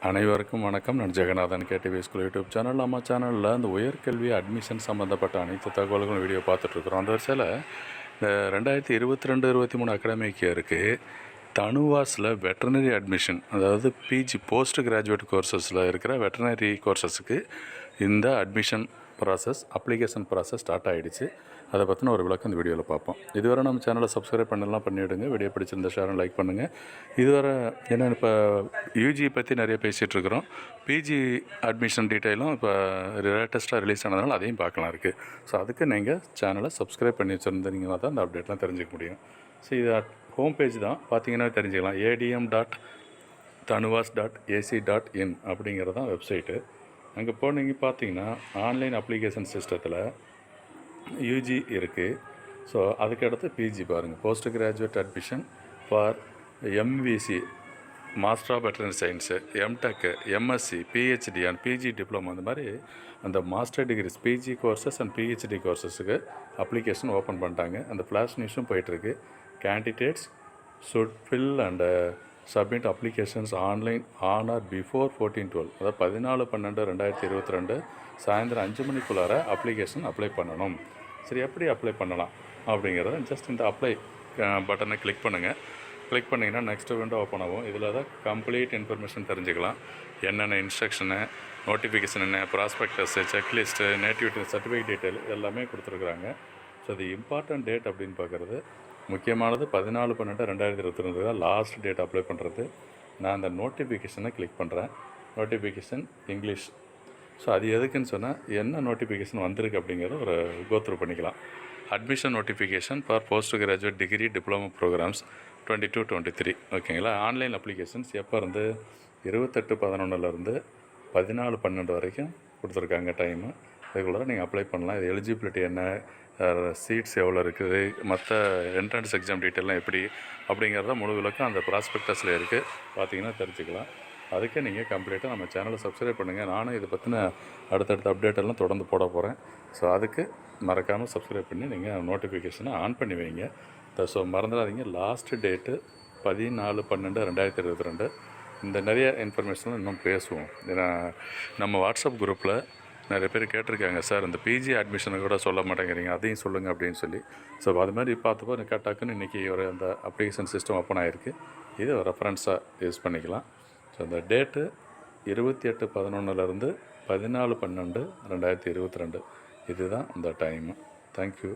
அனைவருக்கும் வணக்கம். நான் Jeganathan KTV School YouTube channel. நம்ம சேனலில் இந்த உயர்கல்வி அட்மிஷன் சம்மந்தப்பட்ட அனைத்து தகவல்களும் வீடியோ பார்த்துட்ருக்குறோம். அந்த வரிசையில் இந்த 2022-23 அகாடமிக் இயருக்கு தனுவாஸில் வெட்டர்னரி அட்மிஷன், அதாவது பிஜி போஸ்ட் கிராஜுவேட் கோர்சஸில் இருக்கிற வெட்டர்னரி கோர்சஸுக்கு இந்த admission process, application process start ஆகிடுச்சு. அதை பற்றின ஒரு விளக்கம் இந்த வீடியோவில் பார்ப்போம். இதுவரை நம்ம சேனலை சப்ஸ்கிரைப் பண்ணலாம் பண்ணிவிடுங்க. வீடியோ பிடிச்சிருந்த ஷேர் லைக் பண்ணுங்கள். இதுவரை ஏன்னா இப்போ யூஜி பற்றி நிறைய பேசிகிட்ருக்குறோம். பிஜி அட்மிஷன் டீட்டெயிலும் இப்போ லேட்டஸ்ட்டாக ரிலீஸ் ஆனதுனால அதையும் பார்க்கலாம் இருக்குது. ஸோ அதுக்கு நீங்கள் சேனலை சப்ஸ்கிரைப் பண்ணி வச்சுருந்தீங்கன்னா தான் அந்த அப்டேட்லாம் தெரிஞ்சுக்க முடியும். ஸோ இது ஹோம் பேஜ் தான், பார்த்தீங்கன்னா தெரிஞ்சுக்கலாம். adm.tanuvas.ac.in அப்படிங்கிறது தான் வெப்சைட்டு. அங்கே போனீங்க பார்த்தீங்கன்னா ஆன்லைன் அப்ளிகேஷன் சிஸ்டத்தில் யூஜி இருக்குது. ஸோ அதுக்கடுத்து பிஜி பாருங்கள், post graduate admission for MVSc master of veterinary science, MTech, MSc, PhD and PG diploma, அந்த மாதிரி அந்த master degrees, PG courses and PhD கோர்சஸுக்கு அப்ளிகேஷன் ஓப்பன் பண்ணிட்டாங்க. அந்த ஃப்ளாஷ் நியூஸும் போயிட்டுருக்கு. Candidates should fill and submit applications online on or before 14/12, அதாவது 14/12/2022 சாயந்தரம் 5 மணிக்குள்ளார அப்ளிகேஷன் பண்ணணும். சரி, எப்படி அப்ளை பண்ணலாம் அப்படிங்கிறத ஜஸ்ட் இந்த அப்ளை பட்டனை கிளிக் பண்ணுங்கள். கிளிக் பண்ணிங்கன்னா நெக்ஸ்ட் விண்டோ ஓப்பன் ஆகும். இதில் தான் கம்ப்ளீட் இன்ஃபர்மேஷன் தெரிஞ்சுக்கலாம். என்னென்ன இன்ஸ்ட்ரக்ஷனு, நோட்டிஃபிகேஷன் என்ன, ப்ராஸ்பெக்டஸு, செக்லிஸ்ட்டு, நேட்டிவிட்டி சர்டிஃபிகேட் டீட்டெயில் எல்லாமே கொடுத்துருக்குறாங்க. ஸோ அது இம்பார்ட்டன்ட் டேட் அப்படின்னு பார்க்குறது முக்கியமானது 14/12/2022 தான் லாஸ்ட் டேட் அப்ளை பண்ணுறது. நான் அந்த நோட்டிஃபிகேஷனை கிளிக் பண்ணுறேன். Notification English. ஸோ அது எதுக்குன்னு சொன்னால் என்ன நோட்டிஃபிகேஷன் வந்திருக்கு அப்படிங்கிறத ஒரு கோத்ரூ பண்ணிக்கலாம். Admission notification for post graduate degree diploma programs 22-23, ஓகேங்களா. ஆன்லைன் அப்ளிகேஷன்ஸ் எப்போ இருந்து 28/11 14/12 வரைக்கும் கொடுத்துருக்காங்க டைமு. அதுக்குள்ளே நீங்கள் அப்ளை பண்ணலாம். இது எலிஜிபிலிட்டி என்ன, சீட்ஸ் எவ்வளோ இருக்குது, மற்ற என்ட்ரன்ஸ் எக்ஸாம் டீட்டெயிலாம் எப்படி அப்படிங்கிறத முழு விளக்கம் அந்த ப்ராஸ்பெக்டஸில் இருக்குது. பார்த்தீங்கன்னா தெரிஞ்சுக்கலாம். அதுக்கே நீங்கள் கம்ப்ளீட்டாக நம்ம சேனலை சப்ஸ்கிரைப் பண்ணுங்கள். நானும் இதை பற்றின அடுத்தடுத்த அப்டேட்டெல்லாம் தொடர்ந்து போட போகிறேன். ஸோ அதுக்கு மறக்காமல் சப்ஸ்கிரைப் பண்ணி நீங்கள் நோட்டிஃபிகேஷனை ஆன் பண்ணி வைங்க. ஸோ மறந்துடாதீங்க, லாஸ்ட் டேட்டு 14/12/2022. இந்த நிறைய இன்ஃபர்மேஷன்லாம் இன்னும் பேசுவோம். ஏன்னா நம்ம வாட்ஸ்அப் குரூப்பில் நிறைய பேர் கேட்டிருக்காங்க, சார் இந்த பிஜி அட்மிஷனை கூட சொல்ல மாட்டேங்கிறீங்க, அதையும் சொல்லுங்கள் அப்படின்னு சொல்லி. ஸோ அது மாதிரி பார்த்தப்போ டக்குன்னு இன்றைக்கி ஒரு அந்த அப்ளிகேஷன் சிஸ்டம் ஓப்பன் ஆகிருக்கு. இது ரெஃபரன்ஸாக யூஸ் பண்ணிக்கலாம். ஸோ அந்த டேட்டு 28/11 14/12/2022 இதுதான் அந்த டைமு. தேங்க்யூ.